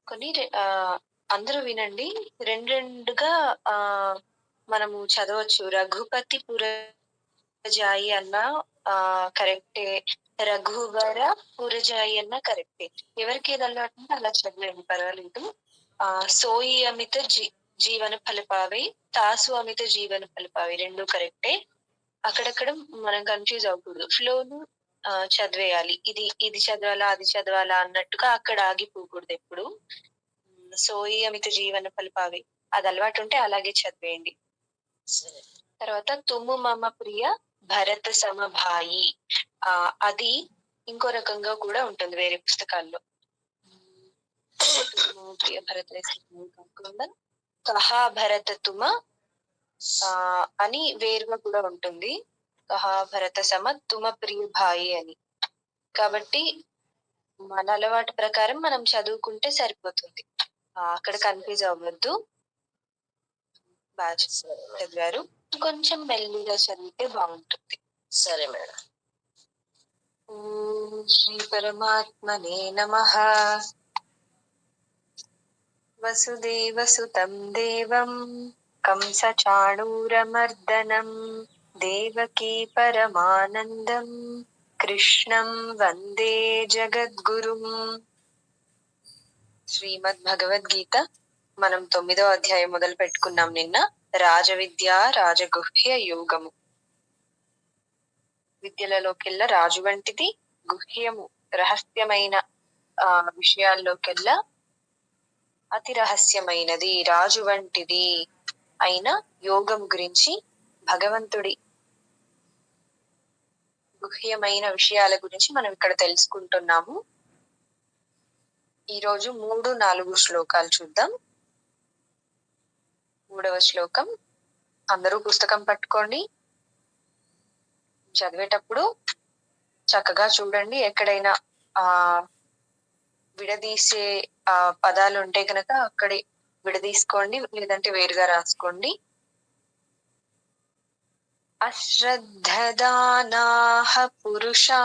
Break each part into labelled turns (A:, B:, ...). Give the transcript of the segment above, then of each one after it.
A: కొన్ని అందరూ వినండి. 2, 2గా మనము చదవచ్చు. రఘుపతి పురజాయి అన్నా కరెక్టే. రఘువర పురజాయి అన్నా కరెక్టే. ఎవరికేది అలవాటుంటే అలా చదివేయండి పర్వాలేదు. సోయి అమిత జీవన ఫల పావై, తాసు అమిత జీవన ఫల పావై 2 కరెక్టే. అక్కడక్కడ మనం కన్‌ఫ్యూజ్ అవ్వకూడదు. ఫ్లోను చదివేయాలి. ఇది చదవాలా, అది చదవాలా అన్నట్టుగా అక్కడ ఆగిపోకూడదెప్పుడు. సోయి అమిత జీవన ఫల పావై అది అలవాటుంటే అలాగే చదివేయండి.
B: సరే.
A: తర్వాత తుమ్ము మమ ప్రియ భరత సమభాయి. అది ఇంకో రకంగా కూడా ఉంటుంది వేరే పుస్తకాల్లో. తుమ్ము ప్రియ భరత కాకుండా కహా భరత తుమ అని వేరుగా కూడా ఉంటుంది. కహా భరత సమ తుమ ప్రియ భాయి అని. కాబట్టి మన అలవాటు ప్రకారం మనం చదువుకుంటే సరిపోతుంది. అక్కడ కన్‌ఫ్యూజ్ అవ్వద్దు. బాగా
B: సరే మేడం.
A: చదివారు. కొంచెం మెల్లిగా చదివితే బావుంటుంది.
B: సరే మేడం.
A: ఓం శ్రీ పరమాత్మనే నమః. వసుదేవసుతం దేవం కంసచాణూరమర్దనం దేవకీ పరమానందం కృష్ణం వందే జగద్గురుం. శ్రీమద్ భగవద్గీత మనం 9వ అధ్యాయం మొదలు పెట్టుకున్నాం నిన్న. రాజవిద్య రాజగుహ్య యోగము. విద్యలలోకెల్లా రాజు వంటిది, గుహ్యము రహస్యమైన విషయాల్లోకెల్లా అతి రహస్యమైనది, రాజు వంటిది అయిన యోగం గురించి, భగవంతుడి గుహ్యమైన విషయాల గురించి మనం ఇక్కడ తెలుసుకుంటున్నాము. ఈరోజు 3, 4 శ్లోకాలు చూద్దాం. 3వ శ్లోకం. అందరూ పుస్తకం పట్టుకోండి. చదివేటప్పుడు చక్కగా చూడండి. ఎక్కడైనా విడదీసే పదాలు ఉంటే కనుక అక్కడే విడదీసుకోండి, లేదంటే వేరుగా రాసుకోండి. అశ్రద్ధదానాః పురుషా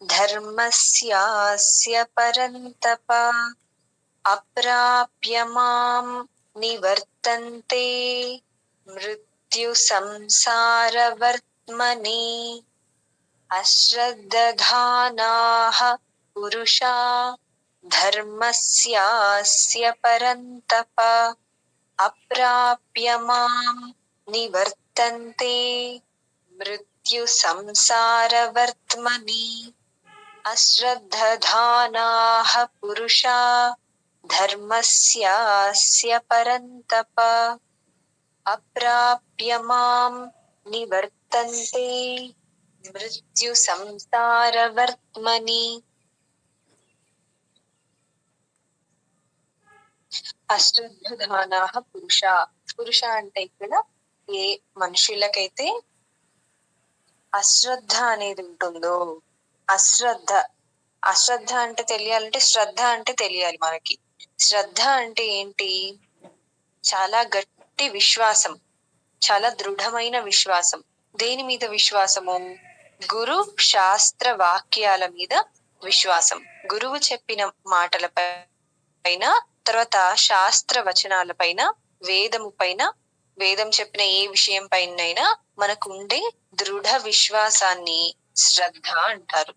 A: ధర్మస్యాస్య పరంతప అప్రాప్య మాం నివర్తంతే మృత్యు సంసారవర్త్మని. అశ్రద్ధదానాః పురుషా ధర్మస్యాస్య పరంతప అప్రాప్య మాం నివర్తంతే మృత్యు సంసారవర్త్మని. అశ్రద్ధదానాః పురుషా ధర్మస్యాస్య పరంతప అప్రాప్య మాం నివర్తంతే మృత్యు సంసారవర్త్మని. అశ్రద్ధదానాః పురుష. పురుష అంటే ఇక్కడ ఏ మనుషులకైతే అశ్రద్ధ అనేది ఉంటుందో, అశ్రద్ధ అంటే తెలియాలంటే శ్రద్ధ అంటే తెలియాలి మనకి. శ్రద్ధ అంటే ఏంటి? చాలా గట్టి విశ్వాసం, చాలా దృఢమైన విశ్వాసం. దేని మీద విశ్వాసము? గురు శాస్త్ర వాక్యాల మీద విశ్వాసం. గురువు చెప్పిన మాటల పైన, తర్వాత శాస్త్ర వచనాల పైన, వేదము పైన, వేదం చెప్పిన ఏ విషయం పైనైనా మనకు ఉండే దృఢ విశ్వాసాన్ని శ్రద్ధ అంటారు.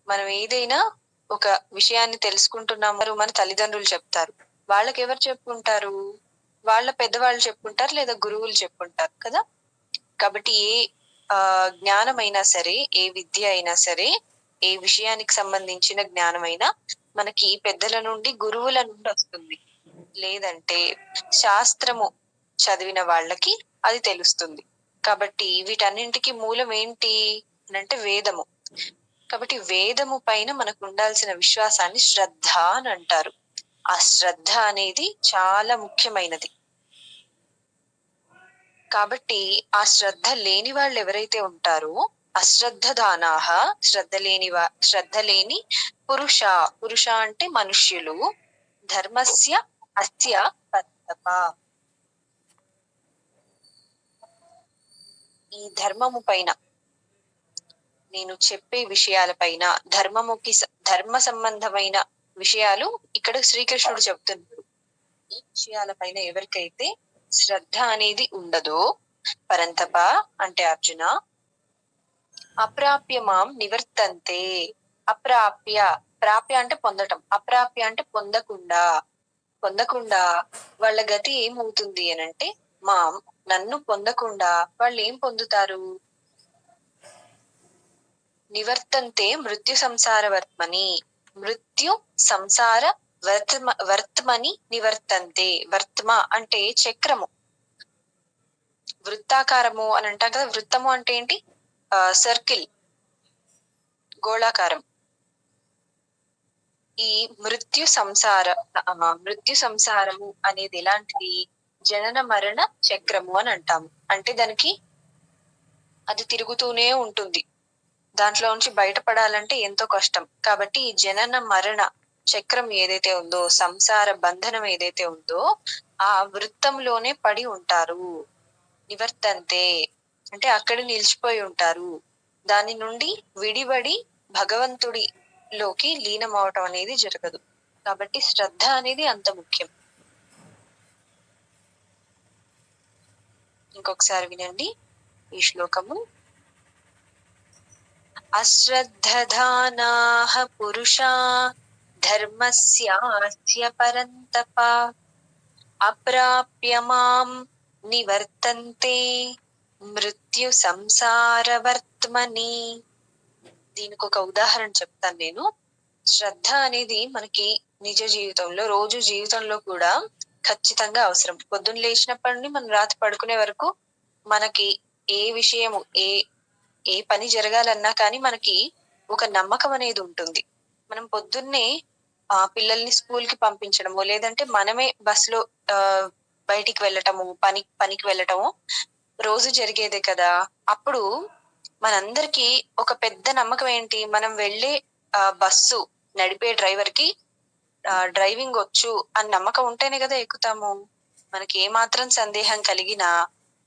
A: మనం ఏదైనా ఒక విషయాన్ని తెలుసుకుంటున్నాము, మన తల్లిదండ్రులు చెప్తారు. వాళ్ళకి ఎవరు చెప్పుకుంటారు? వాళ్ళ పెద్దవాళ్ళు చెప్పుకుంటారు, లేదా గురువులు చెప్పుకుంటారు కదా. కాబట్టి ఏ జ్ఞానమైనా సరే, ఏ విద్య అయినా సరే, ఏ విషయానికి సంబంధించిన జ్ఞానమైనా మనకి పెద్దల నుండి, గురువుల నుండి వస్తుంది. లేదంటే శాస్త్రము చదివిన వాళ్ళకి అది తెలుస్తుంది. కాబట్టి వీటన్నింటికి మూలం ఏంటి అంటే వేదము. కాబట్టి వేదము పైన మనకు ఉండాల్సిన విశ్వాసాన్ని శ్రద్ధ అని అంటారు. ఆ శ్రద్ధ అనేది చాలా ముఖ్యమైనది. కాబట్టి ఆ శ్రద్ధ లేని వాళ్ళు ఎవరైతే ఉంటారో, అశ్రద్ధదానాః శ్రద్ధ లేని పురుష అంటే మనుష్యులు, ధర్మస్య అస్య పరంతప ఈ ధర్మము పైన, నేను చెప్పే విషయాలపైన, ధర్మ సంబంధమైన విషయాలు ఇక్కడ శ్రీకృష్ణుడు చెప్తున్నాడు. ఈ విషయాలపైన ఎవరికైతే శ్రద్ధ అనేది ఉండదో, పరంతప అంటే అర్జున, అప్రాప్య మాం నివర్తంతే. అప్రాప్య, ప్రాప్య అంటే పొందటం, అప్రాప్య అంటే పొందకుండా, పొందకుండా వాళ్ళ గతి ఏమవుతుంది అనంటే, మాం నన్ను పొందకుండా వాళ్ళు ఏం పొందుతారు? నివర్తంతే మృత్యు సంసార వర్త్మని. మృత్యు సంసార వర్త్మని నివర్తంతే. వర్త్మ అంటే చక్రము, వృత్తాకారము అని అంటాం కదా. వృత్తము అంటే ఏంటి? సర్కిల్, గోళాకారం. ఈ మృత్యు సంసారము అనేది ఎలాంటిది? జనన మరణ చక్రము అని అంటాము. అంటే దానికి అది తిరుగుతూనే ఉంటుంది, దాంట్లో నుంచి బయటపడాలంటే ఎంతో కష్టం. కాబట్టి ఈ జనన మరణ చక్రం ఏదైతే ఉందో, సంసార బంధనం ఏదైతే ఉందో, ఆ వృత్తంలోనే పడి ఉంటారు. నివర్తంతే అంటే అక్కడ నిలిచిపోయి ఉంటారు. దాని నుండి విడిబడి భగవంతుడిలోకి లీనం అవటం అనేది జరగదు. కాబట్టి శ్రద్ధ అనేది అంత ముఖ్యం. ఇంకొకసారి వినండి ఈ శ్లోకము. అశ్రద్ధధానాః పురుషా ధర్మస్యాస్య పరంతప అప్రాప్య మాం నివర్తంతే మృత్యు సంసారవర్త్మని. దీనికి ఒక ఉదాహరణ చెప్తాను నేను. శ్రద్ధ అనేది మనకి నిజ జీవితంలో, రోజు జీవితంలో కూడా ఖచ్చితంగా అవసరం. పొద్దున్న లేచినప్పటి నుండి మనం రాత్రి పడుకునే వరకు మనకి ఏ విషయము, ఏ పని జరగాలన్నా కానీ మనకి ఒక నమ్మకం అనేది ఉంటుంది. మనం పొద్దున్నే పిల్లల్ని స్కూల్ కి పంపించడము, లేదంటే మనమే బస్సులో బయటికి వెళ్ళటము, పనికి వెళ్ళటము రోజు జరిగేదే కదా. అప్పుడు మనందరికి ఒక పెద్ద నమ్మకం ఏంటి? మనం వెళ్ళే బస్సు నడిపే డ్రైవర్ కి డ్రైవింగ్ వచ్చు అని నమ్మకం ఉంటేనే కదా ఎక్కుతాము. మనకి ఏ మాత్రం సందేహం కలిగినా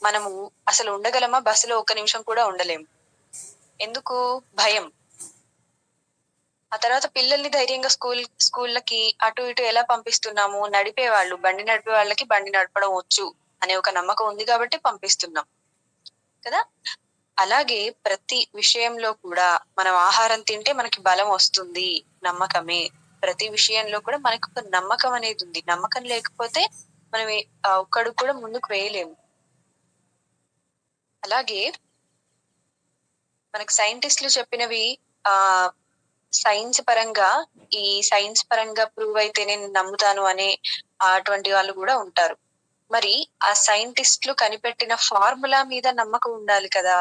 A: మనము అసలు ఉండగలమా? బస్సులో ఒక్క నిమిషం కూడా ఉండలేము. ఎందుకు? భయం. ఆ తర్వాత పిల్లల్ని ధైర్యంగా స్కూళ్ళకి అటు ఇటు ఎలా పంపిస్తున్నాము? బండి నడిపే వాళ్ళకి బండి నడపడం వచ్చు అనే ఒక నమ్మకం ఉంది కాబట్టి పంపిస్తున్నాం కదా. అలాగే ప్రతి విషయంలో కూడా మనం ఆహారం తింటే మనకి బలం వస్తుంది, నమ్మకమే. ప్రతి విషయంలో కూడా మనకు ఒక నమ్మకం అనేది ఉంది. నమ్మకం లేకపోతే మనం ఒక్కడు కూడా ముందుకు వేయలేము. అలాగే మనకు సైంటిస్టులు చెప్పినవి సైన్స్ పరంగా ప్రూవ్ అయితే నేను నమ్ముతాను అనే అటువంటి వాళ్ళు కూడా ఉంటారు. మరి ఆ సైంటిస్టులు కనిపెట్టిన ఫార్ములా మీద నమ్మకం ఉండాలి కదా.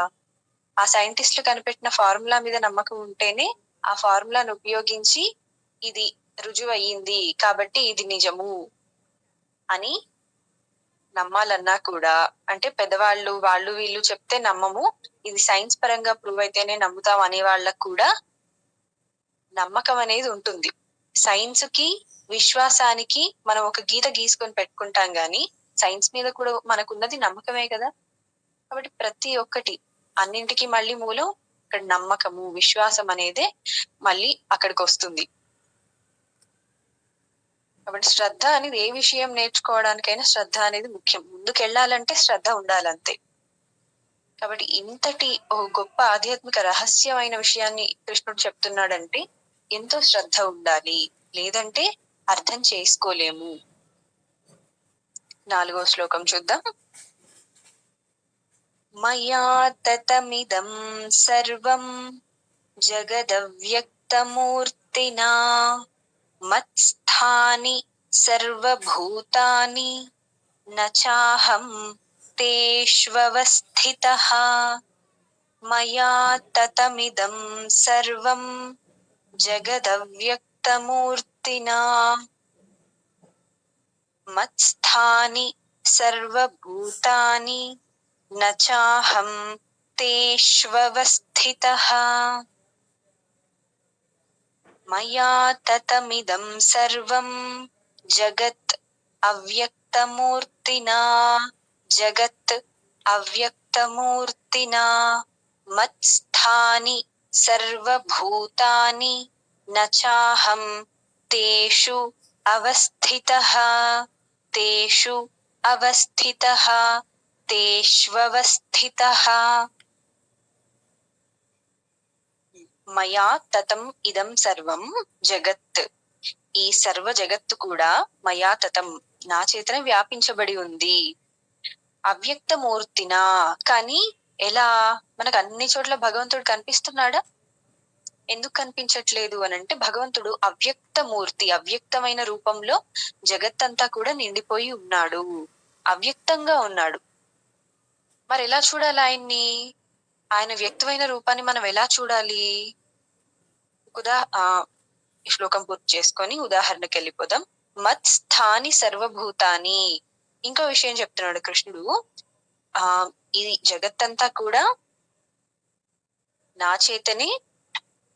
A: ఆ సైంటిస్టులు కనిపెట్టిన ఫార్ములా మీద నమ్మకం ఉంటేనే ఆ ఫార్ములాను ఉపయోగించి ఇది రుజువు అయ్యింది కాబట్టి ఇది నిజము అని నమ్మాలన్నా కూడా, అంటే పెద్దవాళ్ళు వాళ్ళు వీళ్ళు చెప్తే నమ్మము, ఇది సైన్స్ పరంగా ప్రూవ్ అయితేనే నమ్ముతాం అనే వాళ్ళకు కూడా నమ్మకం అనేది ఉంటుంది. సైన్స్ కి విశ్వాసానికి మనం ఒక గీత గీసుకొని పెట్టుకుంటాం గాని సైన్స్ మీద కూడా మనకున్నది నమ్మకమే కదా. కాబట్టి ప్రతి ఒక్కటి, అన్నింటికి మళ్ళీ మూలం ఇక్కడ నమ్మకము, విశ్వాసం అనేదే మళ్ళీ అక్కడికి వస్తుంది. కాబట్టి శ్రద్ధ అనేది ఏ విషయం నేర్చుకోవడానికైనా శ్రద్ధ అనేది ముఖ్యం. ముందుకెళ్లాలంటే శ్రద్ధ ఉండాలంతే. కాబట్టి ఇంతటి గొప్ప ఆధ్యాత్మిక రహస్యమైన విషయాన్ని కృష్ణుడు చెప్తున్నాడంటే ఎంతో శ్రద్ధ ఉండాలి, లేదంటే అర్థం చేసుకోలేము. 4వ శ్లోకం చూద్దాం. మయా తతమిదం సర్వం జగదవ్యక్తమూర్తినా మత్స్థాని సర్వభూతాని నచాహం తేష్వస్థితః. మయా తతమిదం సర్వం జగదవ్యక్తమూర్తినా మత్స్థాని సర్వభూతాని నచాహం తేష్వస్థితః. మయా తతమిదం సర్వం జగత్ అవ్యక్తమూర్తినా మత్స్థాని సర్వభూతాని నచాహం తేషు అవస్థితః తేషు అవస్థితః తేష్వవస్థితః మయా తతం ఇదం సర్వం జగత్. ఈ సర్వ జగత్తు కూడా మయా తతం నా చేతనే వ్యాపించబడి ఉంది. అవ్యక్తమూర్తినా, కానీ ఎలా? మనకు అన్ని చోట్ల భగవంతుడు కనిపిస్తున్నాడా? ఎందుకు కనిపించట్లేదు అనంటే భగవంతుడు అవ్యక్తమూర్తి, అవ్యక్తమైన రూపంలో జగత్తంతా కూడా నిండిపోయి ఉన్నాడు, అవ్యక్తంగా ఉన్నాడు. మరి ఎలా చూడాలి ఆయన్ని? ఆయన వ్యక్తమైన రూపాన్ని మనం ఎలా చూడాలి? ఈ శ్లోకం పూర్తి చేసుకొని ఉదాహరణకి వెళ్ళిపోదాం. మత్ స్థాని సర్వభూతాని. ఇంకో విషయం చెప్తున్నాడు కృష్ణుడు. ఈ జగత్తంతా కూడా నా చేతనే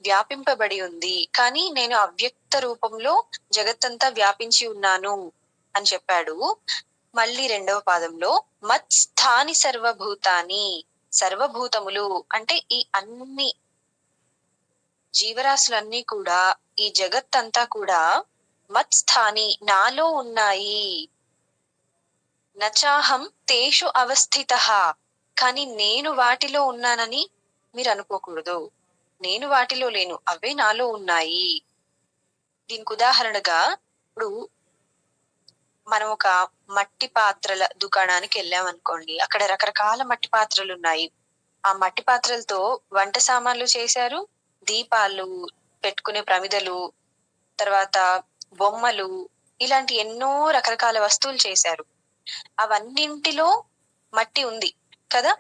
A: వ్యాపింపబడి ఉంది, కానీ నేను అవ్యక్త రూపంలో జగత్తంతా వ్యాపించి ఉన్నాను అని చెప్పాడు. మళ్ళీ రెండవ పాదంలో మత్ స్థాని సర్వభూతాని. సర్వభూతములు అంటే ఈ అన్ని జీవరాశులన్నీ కూడా, ఈ జగత్తంతా కూడా మత్ స్థాని నాలో ఉన్నాయి. నచాహం తేషు అవస్థితః, కానీ నేను వాటిలో ఉన్నానని మీరు అనుకోకూడదు. నేను వాటిలో లేను, అవే నాలో ఉన్నాయి. దీనికి ఉదాహరణగా ఇప్పుడు మనం ఒక మట్టి పాత్రల దుకాణానికి వెళ్ళామనుకోండి, అక్కడ రకరకాల మట్టి పాత్రలు ఉన్నాయి. ఆ మట్టి పాత్రలతో వంట సామాన్లు చేశారు, దీపాలు పెట్టుకునే ప్రమిదలు, తర్వాత బొమ్మలు, ఇలాంటి ఎన్నో రకరకాల వస్తువులు చేశారు. అవన్నింటిలో మట్టి ఉంది కదా,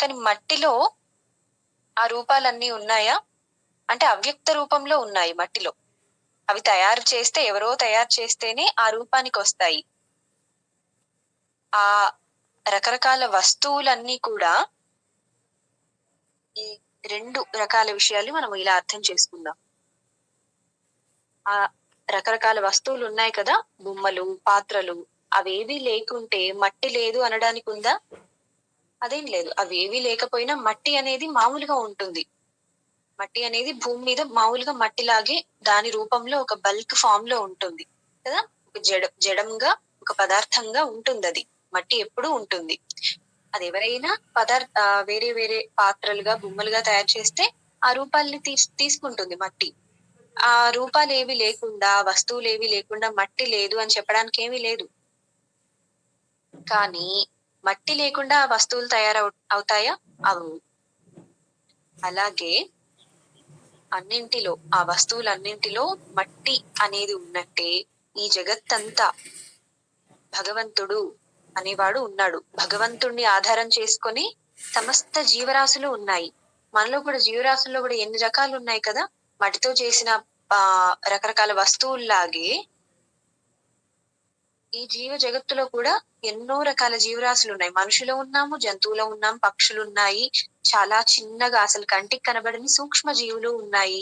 A: కానీ మట్టిలో ఆ రూపాలన్నీ ఉన్నాయా అంటే అవ్యక్త రూపంలో ఉన్నాయి మట్టిలో. అవి తయారు చేస్తే, ఎవరో తయారు చేస్తేనే ఆ రూపానికి వస్తాయి. ఆ రకరకాల వస్తువులన్నీ కూడా, ఈ రెండు రకాల విషయాలు మనం ఇలా అర్థం చేసుకుందాం. ఆ రకరకాల వస్తువులు ఉన్నాయి కదా, బొమ్మలు, పాత్రలు, అవేవి లేకుంటే మట్టి లేదు అనడానికి ఉందా? అదేం లేదు. అవేవి లేకపోయినా మట్టి అనేది మామూలుగా ఉంటుంది. మట్టి అనేది భూమి మీద మామూలుగా మట్టిలాగే దాని రూపంలో ఒక బల్క్ ఫామ్ లో ఉంటుంది కదా, ఒక జడంగా, ఒక పదార్థంగా ఉంటుంది. అది మట్టి ఎప్పుడూ ఉంటుంది. అది ఎవరైనా వేరే వేరే పాత్రలుగా, బొమ్మలుగా తయారు చేస్తే ఆ రూపాలని తీసుకుంటుంది మట్టి. ఆ రూపాలు ఏవి లేకుండా, వస్తువులు ఏవి లేకుండా మట్టి లేదు అని చెప్పడానికి ఏమీ లేదు. కానీ మట్టి లేకుండా ఆ వస్తువులు అవుతాయా? అవు. అలాగే అన్నింటిలో, ఆ వస్తువులన్నింటిలో మట్టి అనేది ఉన్నట్టే ఈ జగత్తంతా భగవంతుడు అనేవాడు ఉన్నాడు. భగవంతుణ్ణి ఆధారం చేసుకొని సమస్త జీవరాశులు ఉన్నాయి. మనలో కూడా, జీవరాశుల్లో కూడా ఎన్ని రకాలు ఉన్నాయి కదా. మట్టితో చేసిన రకరకాల వస్తువుల్లాగే ఈ జీవ జగత్తులో కూడా ఎన్నో రకాల జీవరాశులు ఉన్నాయి. మనుషులు ఉన్నాము, జంతువులు ఉన్నాం, పక్షులు ఉన్నాయి, చాలా చిన్నగా అసలు కంటికి కనబడని సూక్ష్మ జీవులు ఉన్నాయి.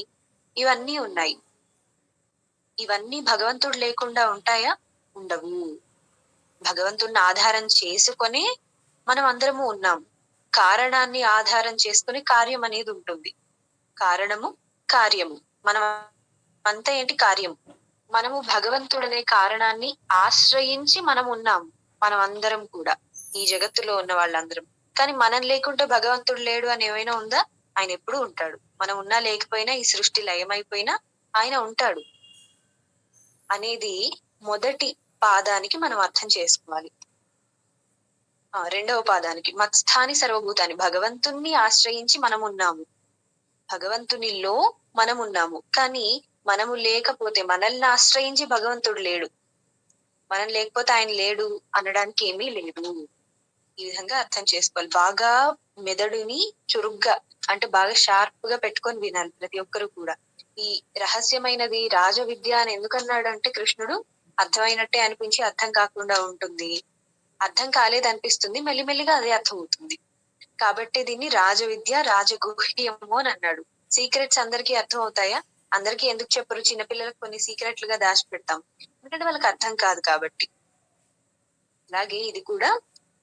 A: ఇవన్నీ ఉన్నాయి. ఇవన్నీ భగవంతుడు లేకుండా ఉంటాయా? ఉండవు. భగవంతుడిని ఆధారం చేసుకొని మనం అందరము ఉన్నాం. కారణాన్ని ఆధారం చేసుకుని కార్యం అనేది ఉంటుంది. కారణము, కార్యము. మనం అంతా ఏంటి? కార్యం. మనము భగవంతుడనే కారణాన్ని ఆశ్రయించి మనం ఉన్నాం. మనం అందరం కూడా, ఈ జగత్తులో ఉన్న వాళ్ళందరం. కానీ మనం లేకుంటే భగవంతుడు లేడు అని ఏమైనా ఉందా? ఆయన ఎప్పుడూ ఉంటాడు. మనం ఉన్నా లేకపోయినా, ఈ సృష్టి లయమైపోయినా ఆయన ఉంటాడు అనేది మొదటి పాదానికి మనం అర్థం చేసుకోవాలి. రెండవ పాదానికి మత్స్థాని సర్వభూతాన్ని, భగవంతుణ్ణి ఆశ్రయించి మనం ఉన్నాము. భగవంతునిలో మనం ఉన్నాము, కానీ మనము లేకపోతే, మనల్ని ఆశ్రయించి భగవంతుడు లేడు. మనం లేకపోతే ఆయన లేడు అనడానికి ఏమీ లేదు. ఈ విధంగా అర్థం చేసుకోవాలి. బాగా మెదడుని చురుగ్గా, అంటే బాగా షార్ప్ గా పెట్టుకొని వినాలి ప్రతి ఒక్కరు కూడా. ఈ రహస్యమైనది రాజ విద్య అని ఎందుకన్నాడు అంటే కృష్ణుడు, అర్థమైనట్టే అనిపించి అర్థం కాకుండా ఉంటుంది, అర్థం కాలేదనిపిస్తుంది, మెల్లిమెల్లిగా అదే అర్థం అవుతుంది. కాబట్టి దీన్ని రాజ విద్య, రాజగుహ్యము అని అన్నాడు. సీక్రెట్స్ అందరికీ అర్థం అవుతాయా? అందరికీ ఎందుకు చెప్పరు? చిన్నపిల్లలకు కొన్ని సీక్రెట్లుగా దాచి పెడతాం, ఎందుకంటే వాళ్ళకి అర్థం కాదు కాబట్టి. అలాగే ఇది కూడా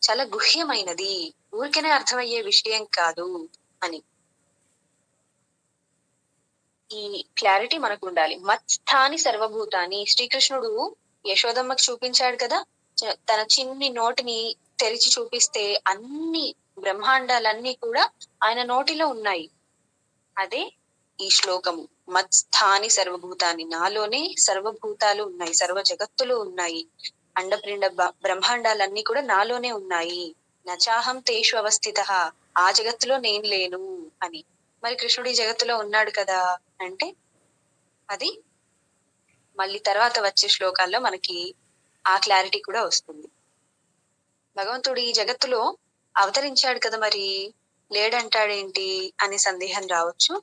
A: చాలా గుహ్యమైనది, ఊరికనే అర్థమయ్యే విషయం కాదు అని. ఈ క్లారిటీ మనకు ఉండాలి. మత్స్థాని సర్వభూతాని, శ్రీకృష్ణుడు యశోదమ్మకు చూపించాడు కదా, తన చిన్ని నోటిని తెరిచి చూపిస్తే అన్ని బ్రహ్మాండాలన్నీ కూడా ఆయన నోటిలో ఉన్నాయి. అదే ఈ శ్లోకము. మత్స్థాని సర్వభూతాన్ని, నాలోనే సర్వభూతాలు ఉన్నాయి, సర్వ జగత్తులు ఉన్నాయి, అండపిండ బ్రహ్మాండాలన్నీ కూడా నాలోనే ఉన్నాయి. నచాహం తేషు అవస్థిత, ఆ జగత్తులో నేను లేను అని. మరి కృష్ణుడు ఈ జగత్తులో ఉన్నాడు కదా అంటే, అది మళ్ళీ తర్వాత వచ్చే శ్లోకాల్లో మనకి ఆ క్లారిటీ కూడా వస్తుంది. భగవంతుడు ఈ జగత్తులో అవతరించాడు కదా, మరి లేడంటాడేంటి అనే సందేహం రావచ్చు.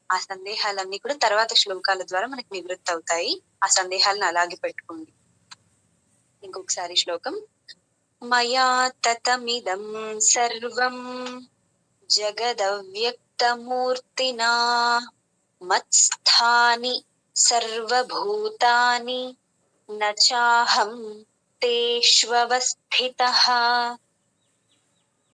A: ఆ సందేహాలన్నీ కూడా తర్వాత శ్లోకాల ద్వారా మనకి నివృత్తి అవుతాయి. ఆ సందేహాలను అలాగే పెట్టుకోండి. ఇంకొకసారి శ్లోకం. మయా తతమిదం సర్వం జగదవ్యక్తమూర్తినా మత్స్థాని సర్వభూతాని నచాహం తేష్వస్థితః.